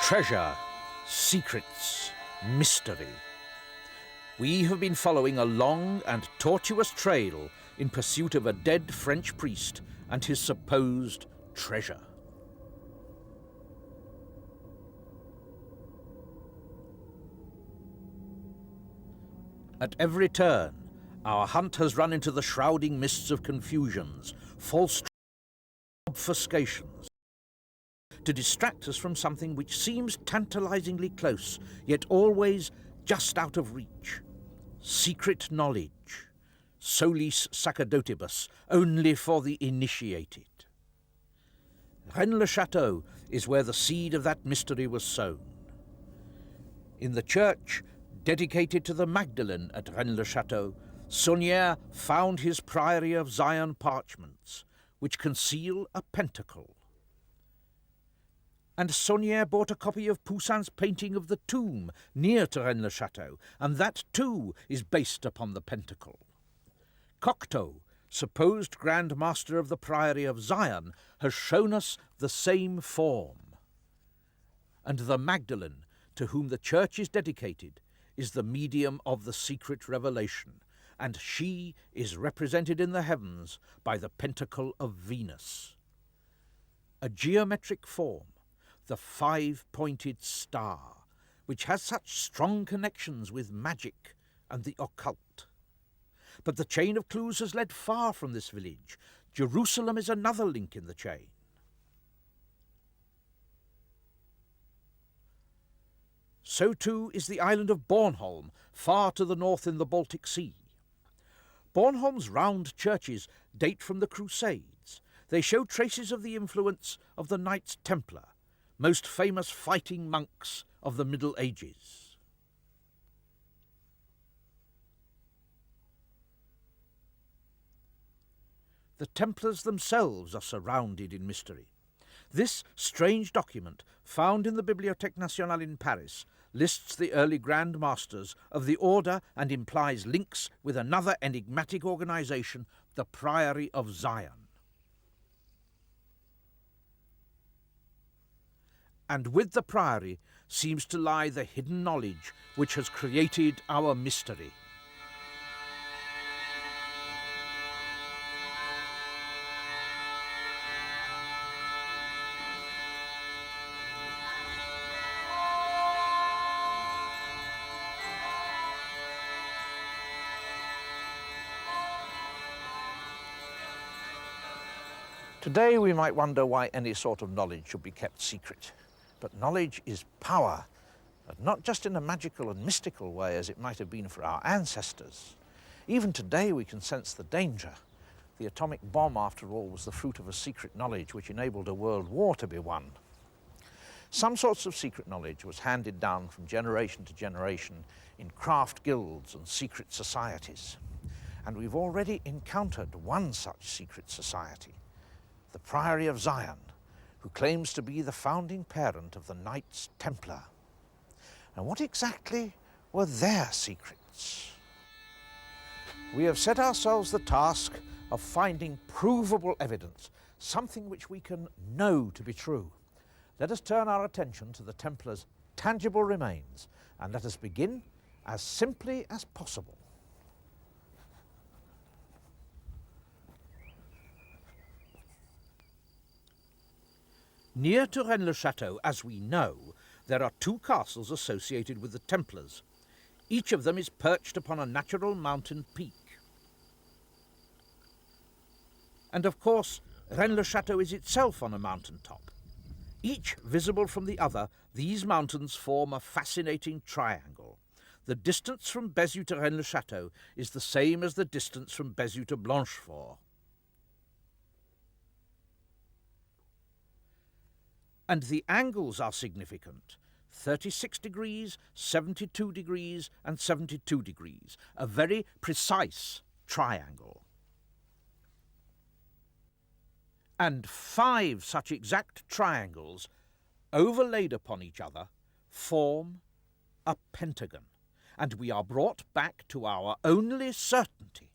Treasure, secrets, mystery. We have been following a long and tortuous trail in pursuit of a dead French priest and his supposed treasure. At every turn, our hunt has run into the shrouding mists of confusions, false obfuscations, to distract us from something which seems tantalizingly close, yet always just out of reach. Secret knowledge, solis sacerdotibus, only for the initiated. Rennes-le-Chateau is where the seed of that mystery was sown. In the church dedicated to the Magdalene at Rennes-le-Chateau, Saunière found his Priory of Zion parchments, which conceal a pentacle. And Saunière bought a copy of Poussin's painting of the tomb near to Rennes-le-Chateau, and that too is based upon the pentacle. Cocteau, supposed Grand Master of the Priory of Zion, has shown us the same form. And the Magdalene, to whom the church is dedicated, is the medium of the secret revelation, and she is represented in the heavens by the pentacle of Venus. A geometric form, the five-pointed star, which has such strong connections with magic and the occult. But the chain of clues has led far from this village. Jerusalem is another link in the chain. So too is the island of Bornholm, far to the north in the Baltic Sea. Bornholm's round churches date from the Crusades. They show traces of the influence of the Knights Templar, most famous fighting monks of the Middle Ages. The Templars themselves are surrounded in mystery. This strange document, found in the Bibliothèque Nationale in Paris, lists the early Grand Masters of the order and implies links with another enigmatic organization, the Priory of Zion. And with the Priory seems to lie the hidden knowledge which has created our mystery. Today we might wonder why any sort of knowledge should be kept secret. But knowledge is power, and not just in a magical and mystical way as it might have been for our ancestors. Even today we can sense the danger. The atomic bomb, after all, was the fruit of a secret knowledge which enabled a world war to be won. Some sorts of secret knowledge was handed down from generation to generation in craft guilds and secret societies. And we've already encountered one such secret society, the Priory of Zion, who claims to be the founding parent of the Knights Templar. And what exactly were their secrets? We have set ourselves the task of finding provable evidence, something which we can know to be true. Let us turn our attention to the Templars' tangible remains, and let us begin as simply as possible. Near to Rennes-le-Chateau, as we know, there are two castles associated with the Templars. Each of them is perched upon a natural mountain peak. And of course, Rennes-le-Chateau is itself on a mountain top. Each visible from the other, these mountains form a fascinating triangle. The distance from Bézieux to Rennes-le-Chateau is the same as the distance from Bézieux to Blanchefort. And the angles are significant: 36 degrees, 72 degrees, and 72 degrees, a very precise triangle. And 5 such exact triangles, overlaid upon each other, form a pentagon, and we are brought back to our only certainty: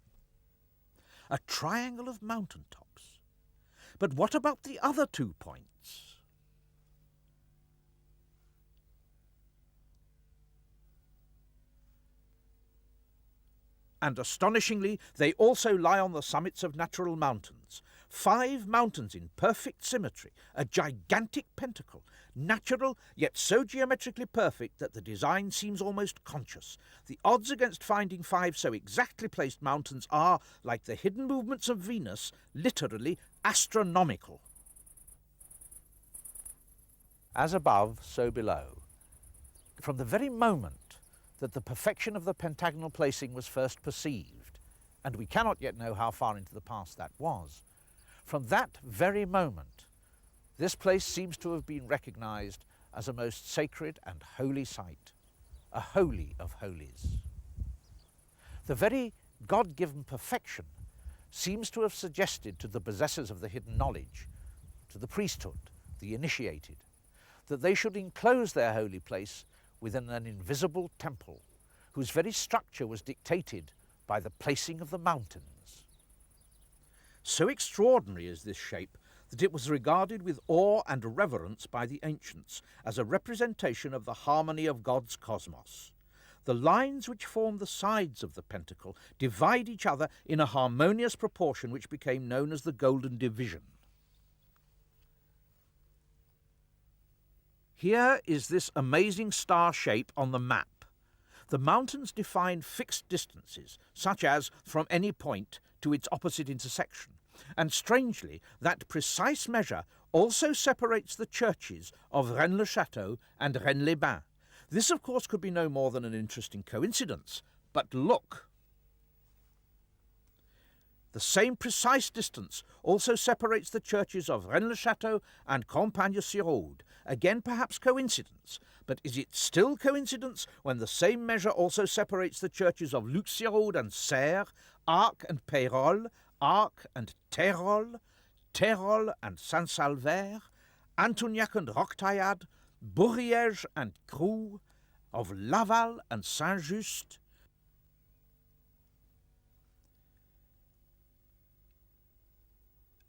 a triangle of mountain tops. But what about the other 2 points? And astonishingly, they also lie on the summits of natural mountains. 5 mountains in perfect symmetry, a gigantic pentacle, natural yet so geometrically perfect that the design seems almost conscious. The odds against finding 5 so exactly placed mountains are, like the hidden movements of Venus, literally astronomical. As above, so below. From the very moment that the perfection of the pentagonal placing was first perceived, and we cannot yet know how far into the past that was, from that very moment, this place seems to have been recognized as a most sacred and holy site, a holy of holies. The very God-given perfection seems to have suggested to the possessors of the hidden knowledge, to the priesthood, the initiated, that they should enclose their holy place within an invisible temple, whose very structure was dictated by the placing of the mountains. So extraordinary is this shape that it was regarded with awe and reverence by the ancients as a representation of the harmony of God's cosmos. The lines which form the sides of the pentacle divide each other in a harmonious proportion which became known as the Golden Division. Here is this amazing star shape on the map. The mountains define fixed distances, such as from any point to its opposite intersection. And strangely, that precise measure also separates the churches of Rennes-le-Chateau and Rennes-les-Bains. This, of course, could be no more than an interesting coincidence. But look! The same precise distance also separates the churches of Rennes-le-Chateau and Campagne-sur-Aude. Again, perhaps coincidence, but is it still coincidence when the same measure also separates the churches of Luc-sur-Aude and Serres, Arques and Peyrolles, Arques and Terolles, Terolles and Saint-Salvaire, Antognac and Roquetaillade, Bourriège and Creux, of Laval and Saint-Just,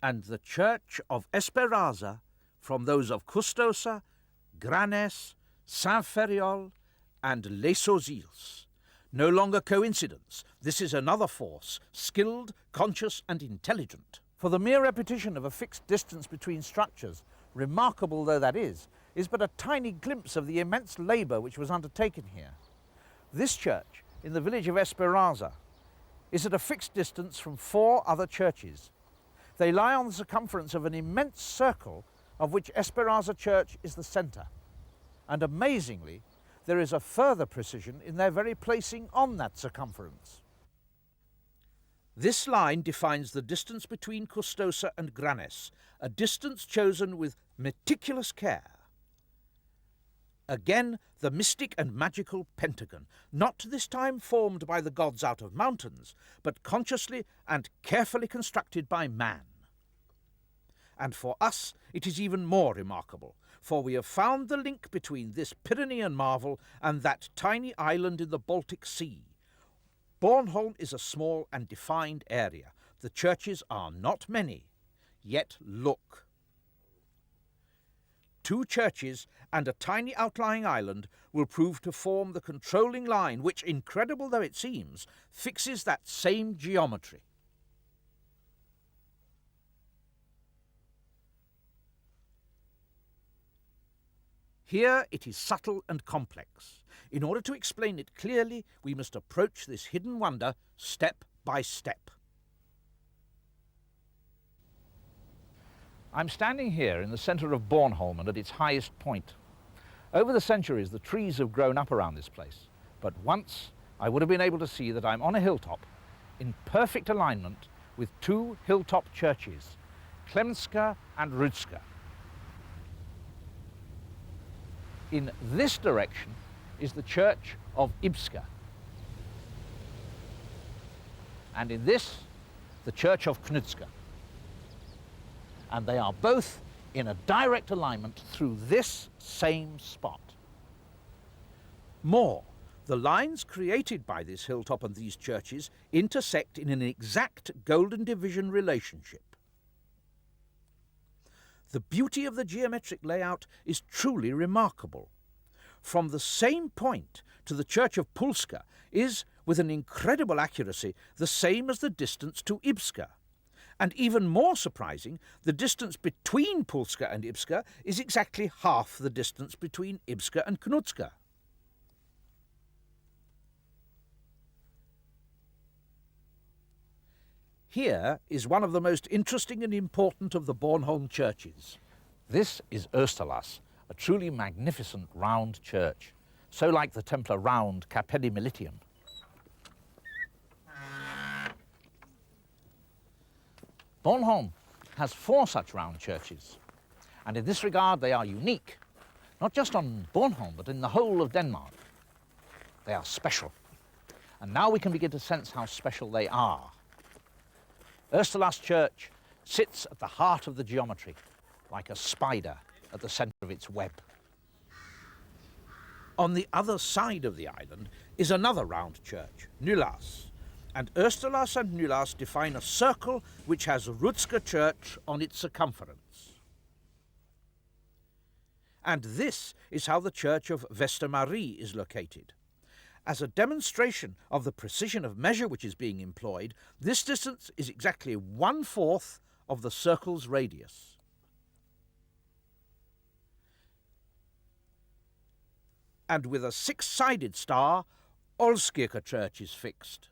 and the church of Esperaza from those of Custosa, Granes, Saint-Ferréol, and Les Sauzils. No longer coincidence. This is another force, skilled, conscious, and intelligent. For the mere repetition of a fixed distance between structures, remarkable though that is but a tiny glimpse of the immense labour which was undertaken here. This church, in the village of Esperaza, is at a fixed distance from 4 other churches. They lie on the circumference of an immense circle, of which Esperaza Church is the centre. And amazingly, there is a further precision in their very placing on that circumference. This line defines the distance between Custosa and Granes, a distance chosen with meticulous care. Again, the mystic and magical pentagon, not this time formed by the gods out of mountains, but consciously and carefully constructed by man. And for us it is even more remarkable, for we have found the link between this Pyrenean marvel and that tiny island in the Baltic Sea. Bornholm is a small and defined area. The churches are not many. Yet look. 2 churches and a tiny outlying island will prove to form the controlling line which, incredible though it seems, fixes that same geometry. Here it is subtle and complex. In order to explain it clearly, we must approach this hidden wonder step by step. I'm standing here in the centre of Bornholm and at its highest point. Over the centuries, the trees have grown up around this place, but once I would have been able to see that I'm on a hilltop in perfect alignment with 2 hilltop churches, Klemska and Rudska. In this direction is the church of Ibska, and in this, the church of Knudska. And they are both in a direct alignment through this same spot. More, the lines created by this hilltop and these churches intersect in an exact golden division relationship. The beauty of the geometric layout is truly remarkable. from the same point to the church of Pulska is, with an incredible accuracy, the same as the distance to Ibska. And even more surprising, the distance between Pulska and Ibska is exactly half the distance between Ibska and Knutska. Here is one of the most interesting and important of the Bornholm churches. This is Österlas, a truly magnificent round church, so like the Templar round Capelli Militium. Bornholm has 4 such round churches, and in this regard they are unique, not just on Bornholm, but in the whole of Denmark. They are special, and now we can begin to sense how special they are. Österlas Church sits at the heart of the geometry, like a spider at the centre of its web. On the other side of the island is another round church, Nylas, and Österlas and Nylas define a circle which has Rutsker Church on its circumference. And this is how the church of Vestermarie is located. As a demonstration of the precision of measure which is being employed, this distance is exactly 1/4 of the circle's radius. And with a 6-sided star, Olskirke Church is fixed.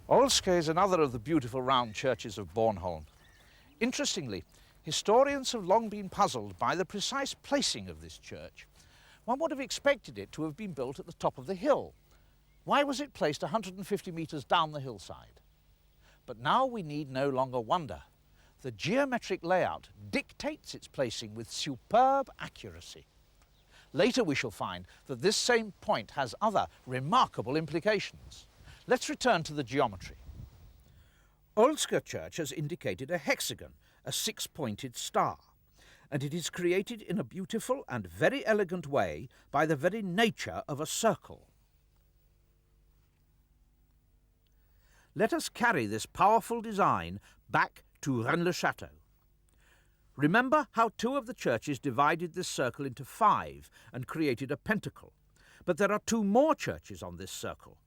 Olske is another of the beautiful round churches of Bornholm. Interestingly, historians have long been puzzled by the precise placing of this church. One would have expected it to have been built at the top of the hill. Why was it placed 150 metres down the hillside? But now we need no longer wonder. The geometric layout dictates its placing with superb accuracy. Later we shall find that this same point has other remarkable implications. Let's return to the geometry. Olsker Church has indicated a hexagon, a 6-pointed star, and it is created in a beautiful and very elegant way by the very nature of a circle. Let us carry this powerful design back to Rennes-le-Chateau. Remember how 2 of the churches divided this circle into 5 and created a pentacle, but there are 2 more churches on this circle,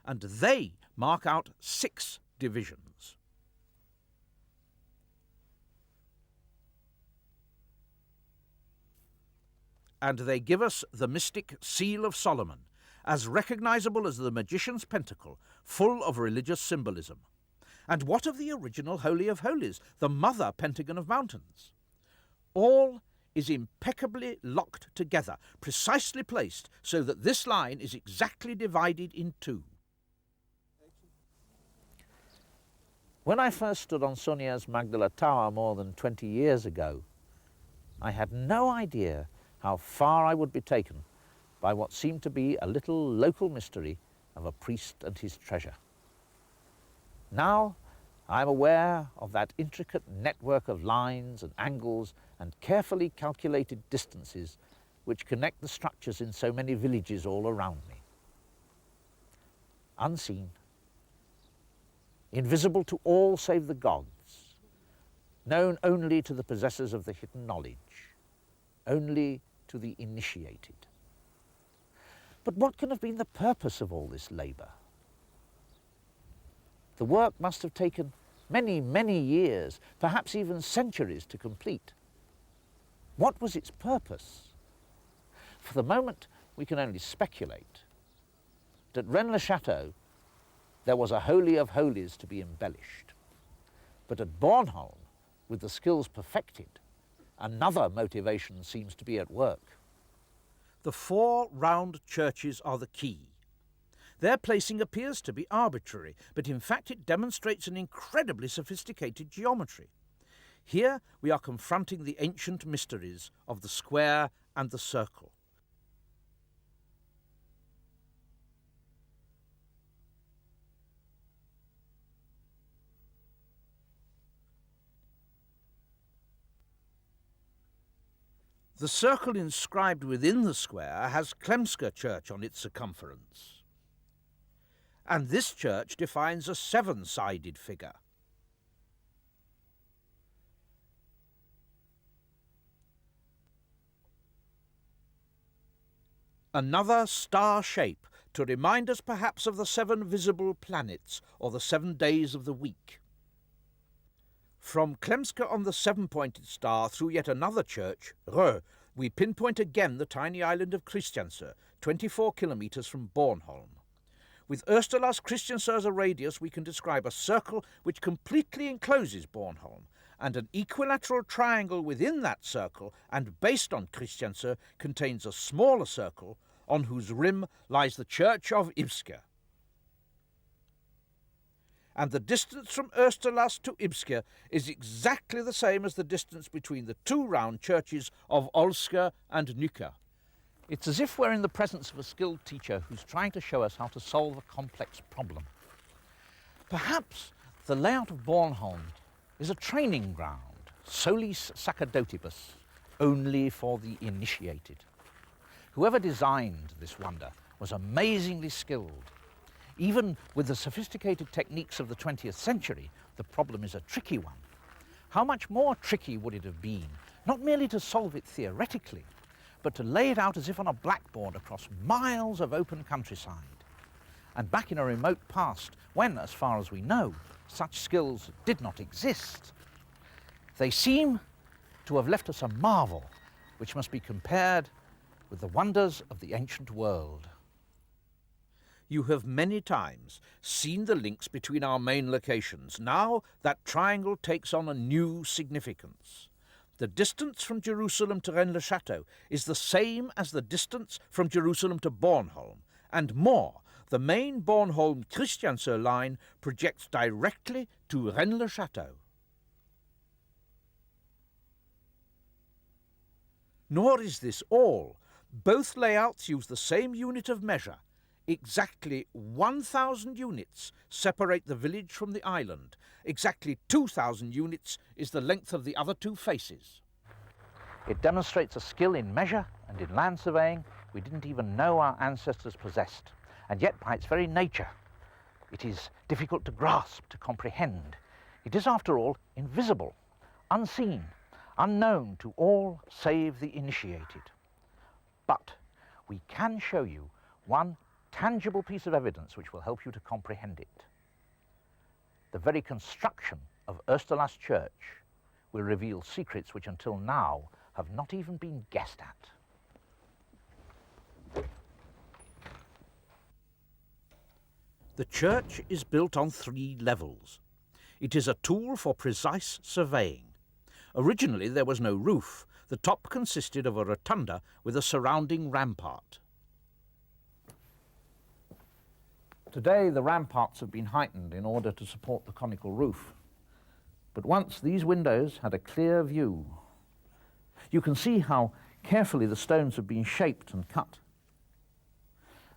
and they mark out 6 divisions. And they give us the mystic Seal of Solomon, as recognizable as the magician's pentacle, full of religious symbolism. And what of the original Holy of Holies, the mother pentagon of mountains? All is impeccably locked together, precisely placed so that this line is exactly divided in 2. When I first stood on Saunière's Magdala Tower more than 20 years ago, I had no idea how far I would be taken by what seemed to be a little local mystery of a priest and his treasure. Now I am aware of that intricate network of lines and angles and carefully calculated distances which connect the structures in so many villages all around me. Unseen, invisible to all save the gods, known only to the possessors of the hidden knowledge, only to the initiated. But what can have been the purpose of all this labour? The work must have taken many, many years, perhaps even centuries to complete. What was its purpose? For the moment, we can only speculate. At Rennes-le-Chateau, there was a Holy of Holies to be embellished. But at Bornholm, with the skills perfected, another motivation seems to be at work. The 4 round churches are the key. Their placing appears to be arbitrary, but in fact it demonstrates an incredibly sophisticated geometry. Here we are confronting the ancient mysteries of the square and the circle. The circle inscribed within the square has Klemska Church on its circumference. And this church defines a 7-sided figure. Another star shape to remind us perhaps of the 7 visible planets or the 7 days of the week. From Klemska on the 7-pointed star through yet another church, Rö, we pinpoint again the tiny island of Christiansø, 24 kilometres from Bornholm. With Østerlas Christiansø as a radius, we can describe a circle which completely encloses Bornholm, and an equilateral triangle within that circle and based on Christiansø contains a smaller circle on whose rim lies the church of Ibske. And the distance from Østerlas to Ibske is exactly the same as the distance between the 2 round churches of Olske and Nykke. It's as if we're in the presence of a skilled teacher who's trying to show us how to solve a complex problem. Perhaps the layout of Bornholm is a training ground, solis sacerdotibus, only for the initiated. Whoever designed this wonder was amazingly skilled. Even with the sophisticated techniques of the 20th century, the problem is a tricky one. How much more tricky would it have been, not merely to solve it theoretically, but to lay it out as if on a blackboard across miles of open countryside? And back in a remote past, when, as far as we know, such skills did not exist, they seem to have left us a marvel which must be compared with the wonders of the ancient world. You have many times seen the links between our main locations. Now that triangle takes on a new significance. The distance from Jerusalem to Rennes-le-Chateau is the same as the distance from Jerusalem to Bornholm, and more, the main Bornholm-Christiansø line projects directly to Rennes-le-Chateau. Nor is this all. Both layouts use the same unit of measure. Exactly 1,000 units separate the village from the island. Exactly 2,000 units is the length of the other 2 faces. It demonstrates a skill in measure and in land surveying we didn't even know our ancestors possessed. And yet, by its very nature, it is difficult to grasp, to comprehend. It is, after all, invisible, unseen, unknown to all save the initiated. But we can show you one tangible piece of evidence which will help you to comprehend it. The very construction of Østerlas Church will reveal secrets which until now have not even been guessed at. The church is built on 3 levels. It is a tool for precise surveying. Originally there was no roof. The top consisted of a rotunda with a surrounding rampart. Today the ramparts have been heightened in order to support the conical roof. But once these windows had a clear view. You can see how carefully the stones have been shaped and cut.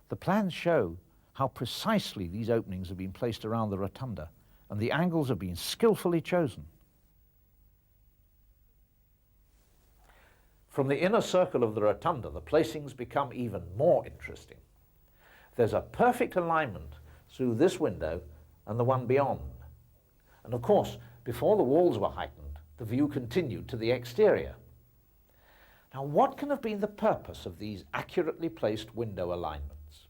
The plans show how precisely these openings have been placed around the rotunda, and the angles have been skillfully chosen. From the inner circle of the rotunda, the placings become even more interesting. There's a perfect alignment through this window and the one beyond. And of course, before the walls were heightened, the view continued to the exterior. Now, what can have been the purpose of these accurately placed window alignments?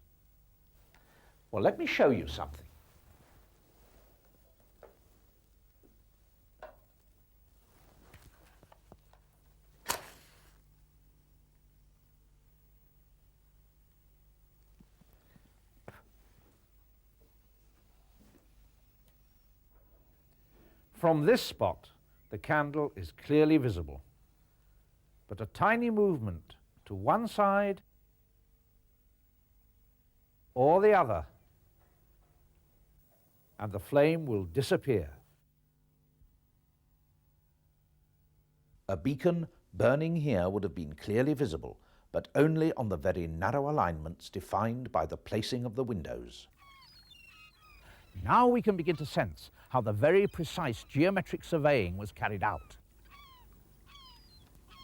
Well, let me show you something. From this spot, the candle is clearly visible, but a tiny movement to one side or the other, and the flame will disappear. A beacon burning here would have been clearly visible, but only on the very narrow alignments defined by the placing of the windows. Now we can begin to sense how the very precise geometric surveying was carried out.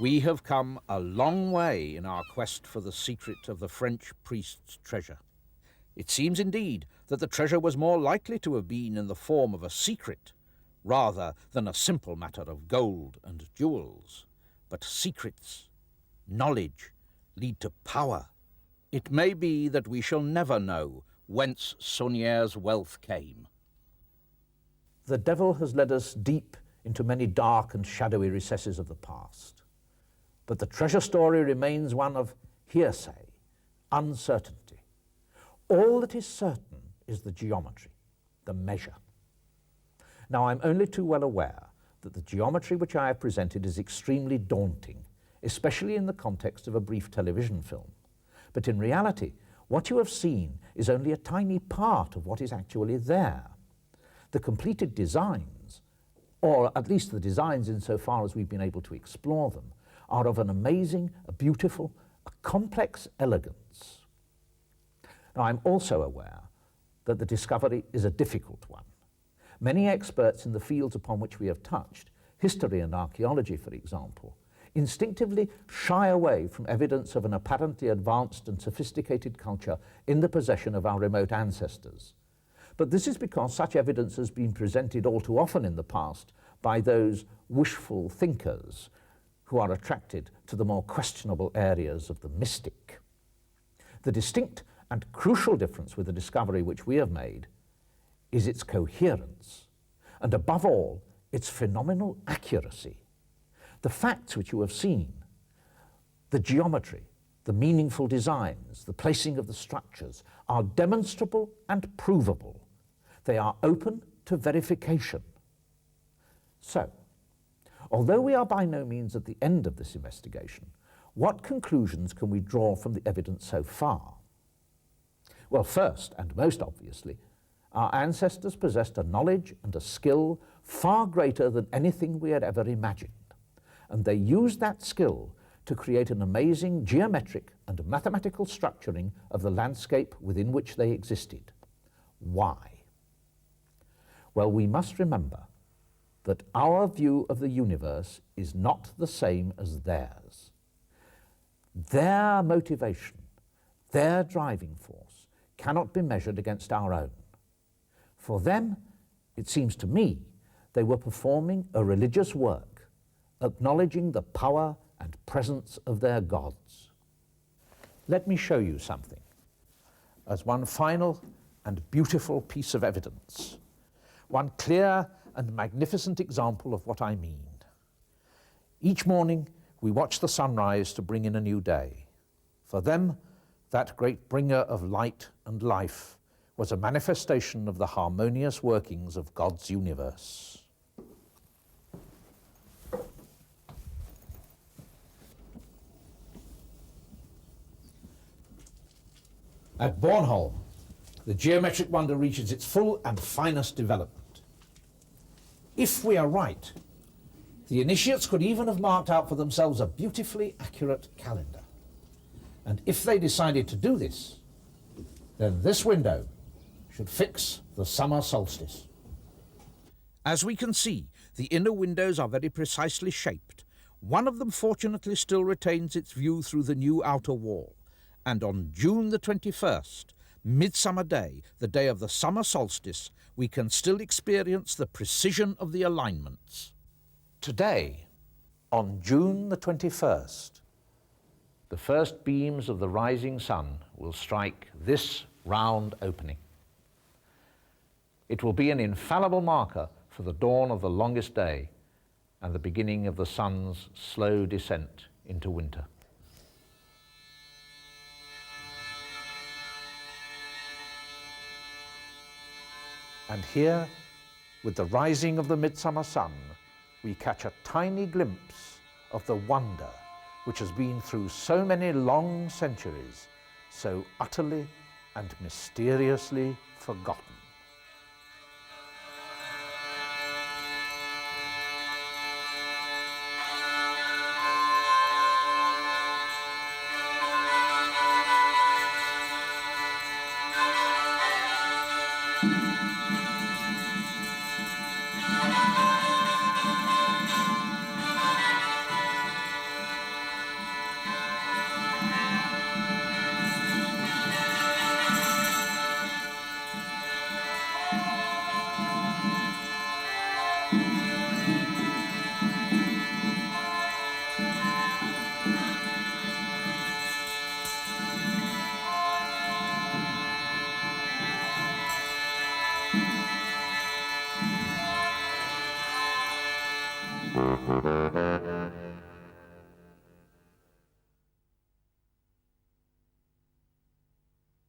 We have come a long way in our quest for the secret of the French priest's treasure. It seems indeed that the treasure was more likely to have been in the form of a secret rather than a simple matter of gold and jewels. But secrets, knowledge, lead to power. It may be that we shall never know whence Sauniere's wealth came. The devil has led us deep into many dark and shadowy recesses of the past. But the treasure story remains one of hearsay, uncertainty. All that is certain is the geometry, the measure. Now, I'm only too well aware that the geometry which I have presented is extremely daunting, especially in the context of a brief television film. But in reality, what you have seen is only a tiny part of what is actually there. The completed designs, or at least the designs insofar as we've been able to explore them, are of an amazing, a beautiful, a complex elegance. Now, I'm also aware that the discovery is a difficult one. Many experts in the fields upon which we have touched, history and archaeology, for example, instinctively shy away from evidence of an apparently advanced and sophisticated culture in the possession of our remote ancestors. But this is because such evidence has been presented all too often in the past by those wishful thinkers who are attracted to the more questionable areas of the mystic. The distinct and crucial difference with the discovery which we have made is its coherence, and above all, its phenomenal accuracy. The facts which you have seen, the geometry, the meaningful designs, the placing of the structures, are demonstrable and provable. They are open to verification. So, although we are by no means at the end of this investigation, what conclusions can we draw from the evidence so far? Well, first, and most obviously, our ancestors possessed a knowledge and a skill far greater than anything we had ever imagined, and they used that skill to create an amazing geometric and mathematical structuring of the landscape within which they existed. Why? Well, we must remember that our view of the universe is not the same as theirs. Their motivation, their driving force, cannot be measured against our own. For them, it seems to me, they were performing a religious work, acknowledging the power and presence of their gods. Let me show you something as one final and beautiful piece of evidence, one clear and magnificent example of what I mean. Each morning, we watch the sunrise to bring in a new day. For them, that great bringer of light and life was a manifestation of the harmonious workings of God's universe. At Bornholm, the geometric wonder reaches its full and finest development. If we are right, the initiates could even have marked out for themselves a beautifully accurate calendar. And if they decided to do this, then this window should fix the summer solstice. As we can see, the inner windows are very precisely shaped. One of them fortunately still retains its view through the new outer wall. And on June the 21st, Midsummer Day, the day of the summer solstice, we can still experience the precision of the alignments. Today, on June the 21st, the first beams of the rising sun will strike this round opening. It will be an infallible marker for the dawn of the longest day and the beginning of the sun's slow descent into winter. And here, with the rising of the midsummer sun, we catch a tiny glimpse of the wonder which has been through so many long centuries, so utterly and mysteriously forgotten.